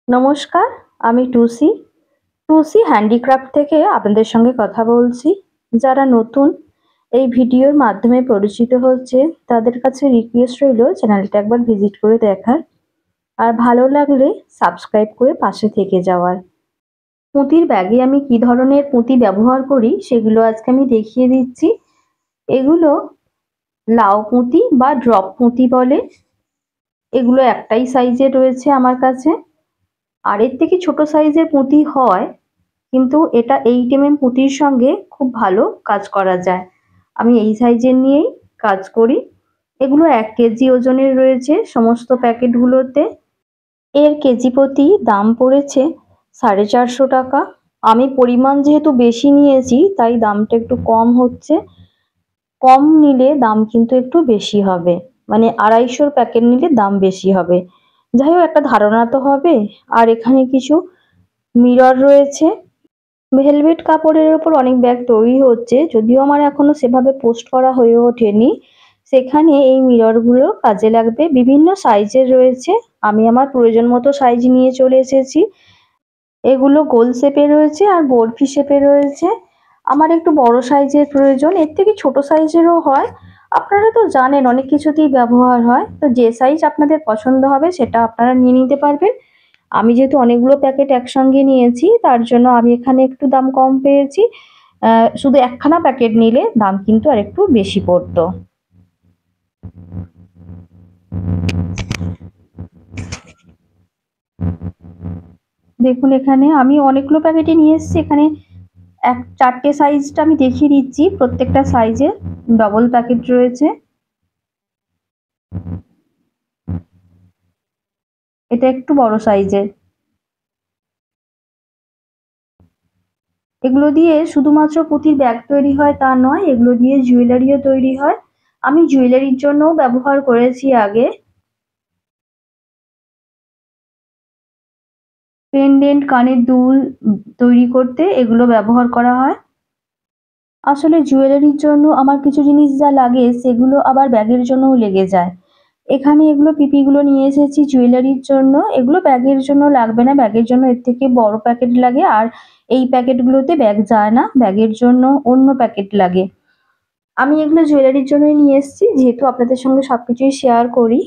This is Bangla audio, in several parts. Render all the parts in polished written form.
নমস্কার, আমি টুসি। টুসি হ্যান্ডিক্রাফট থেকে আপনাদের সঙ্গে কথা বলছি। যারা নতুন এই ভিডিওর মাধ্যমে পরিচিত হচ্ছে তাদের কাছে রিকোয়েস্ট রইল চ্যানেলটা একবার ভিজিট করে দেখার, আর ভালো লাগলে সাবস্ক্রাইব করে পাশে থেকে যাওয়ার। পুঁতির ব্যাগে আমি কি ধরনের পুঁতি ব্যবহার করি সেগুলো আজকে আমি দেখিয়ে দিচ্ছি। এগুলো লাউ পুঁতি বা ড্রপ পুঁতি বলে। এগুলো একটাই সাইজের রয়েছে আমার কাছে। আর এর থেকে ছোট সাইজের পুঁতি হয়, কিন্তু এটা 8mm পুঁতির সঙ্গে খুব ভালো কাজ করা যায়। আমি এই সাইজের নিয়েই কাজ করি। এগুলো 1 কেজি ওজনের রয়েছে সমস্ত প্যাকেটগুলোতে। এর কেজি প্রতি দাম পড়েছে 450 টাকা। আমি পরিমাণ যেহেতু বেশি নিয়েছি তাই দামটা একটু কম হচ্ছে। কম নিলে দাম কিন্তু একটু বেশি হবে, মানে 250 প্যাকেট নিলে দাম বেশি হবে। যাই হোক, একটা ধারণা তো হবে। আর এখানে কিছু মিরর রয়েছে। ভেলভেট কাপড়ের ওপর অনেক ব্যাগ তৈরি হচ্ছে, যদিও আমার এখনো সেভাবে পোস্ট করা হয়ে ওঠেনি। সেখানে এই মিররগুলো কাজে লাগবে। বিভিন্ন সাইজের রয়েছে, আমি আমার প্রয়োজন মতো সাইজ নিয়ে চলে এসেছি। এগুলো গোল শেপে রয়েছে আর বরফি শেপে রয়েছে। আমার একটু বড় সাইজের প্রয়োজন, এর থেকে ছোট সাইজেরও হয়। আপনারা তো জানেন অনেক কিছুতেই ব্যবহার হয়, তো যে সাইজ আপনাদের পছন্দ হবে সেটা আপনারা নিয়ে নিতে পারবেন। আমি যেহেতু অনেকগুলো প্যাকেট একসঙ্গে নিয়েছি তার জন্য আমি এখানে একটু দাম কম পেয়েছি। শুধু একখানা প্যাকেট নিলে দাম কিন্তু আর একটু বেশি পড়তো। দেখুন, এখানে আমি অনেকগুলো প্যাকেটই নিয়ে এসেছি। এখানে 4টে সাইজটা আমি দেখিয়ে দিচ্ছি। প্রত্যেকটা সাইজে ডবল প্যাকেট রয়েছে। এটা একটু বড় সাইজের। এগুলো দিয়ে শুধুমাত্র পুঁতির ব্যাগ তৈরি হয় তা নয়, এগুলো দিয়ে জুয়েলারিও তৈরি হয়। আমি জুয়েলারির জন্যও ব্যবহার করেছি আগে। পেন্ডেন্ট, কানের দুল তৈরি করতে এগুলো ব্যবহার করা হয়। আসলে জুয়েলারির জন্য আমার কিছু জিনিস যা লাগে সেগুলো আবার ব্যাগের জন্যও লেগে যায়। এখানে এগুলো পিপিগুলো নিয়ে এসেছি জুয়েলারির জন্য। এগুলো ব্যাগের জন্য লাগবে না, ব্যাগের জন্য এর থেকে বড় প্যাকেট লাগে। আর এই প্যাকেটগুলোতে ব্যাগ যায় না, ব্যাগের জন্য অন্য প্যাকেট লাগে। আমি এগুলো জুয়েলারির জন্যই নিয়ে এসেছি, যেহেতু আপনাদের সঙ্গে সবকিছুই শেয়ার করি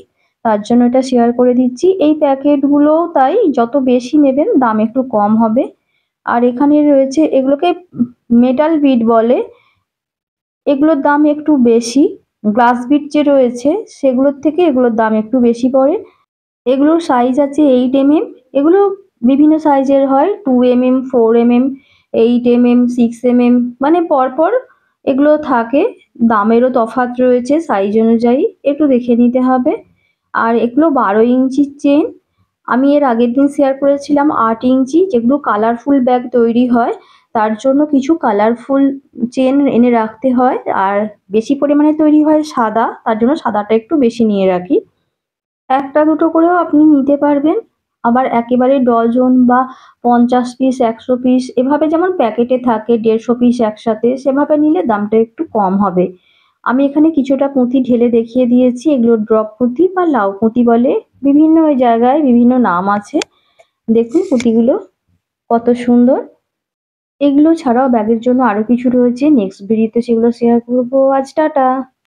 তার জন্য এটা শেয়ার করে দিচ্ছি। এই প্যাকেটগুলো তাই যত বেশি নেবেন দাম একটু কম হবে। আর এখানে রয়েছে, এগুলোকে মেটাল বিড বলে। এগুলোর দাম একটু বেশি। গ্লাস বিট যে রয়েছে সেগুলোর থেকে এগুলোর দাম একটু বেশি পড়ে। এগুলোর সাইজ আছে 8mm। এগুলো বিভিন্ন সাইজের হয়, 2mm, 4mm, 8mm, 6mm, মানে পরপর এগুলো থাকে। দামেরও তফাৎ রয়েছে সাইজ অনুযায়ী, একটু দেখে নিতে হবে। আর এগুলো 12 ইঞ্চির চেন। আমি এর আগের দিন শেয়ার করেছিলাম 8 ইঞ্চি, যেগুলো কালারফুল ব্যাগ তৈরি হয় তার জন্য কিছু কালারফুল চেন এনে রাখতে হয়। আর বেশি পরিমাণে তৈরি হয় সাদা, তার জন্য সাদাটা একটু বেশি নিয়ে রাখি। একটা দুটো করেও আপনি নিতে পারবেন। আবার একেবারে ডজন বা 50 পিস, 100 পিস এভাবে যেমন প্যাকেটে থাকে 150 পিস একসাথে, সেভাবে নিলে দামটা একটু কম হবে। আমি এখানে কিছুটা পুঁতি ঢেলে দেখিয়ে দিয়েছি। এগুলো ড্রপ পুঁতি বা লাউ পুঁতি বলে। বিভিন্ন জায়গায় বিভিন্ন নাম আছে। দেখুন পুঁতিগুলো কত সুন্দর। এগুলো ছাড়াও ব্যাগের জন্য আরো কিছু রয়েছে, নেক্সট ভিডিওতে সেগুলো শেয়ার করবো। আজ টাটা।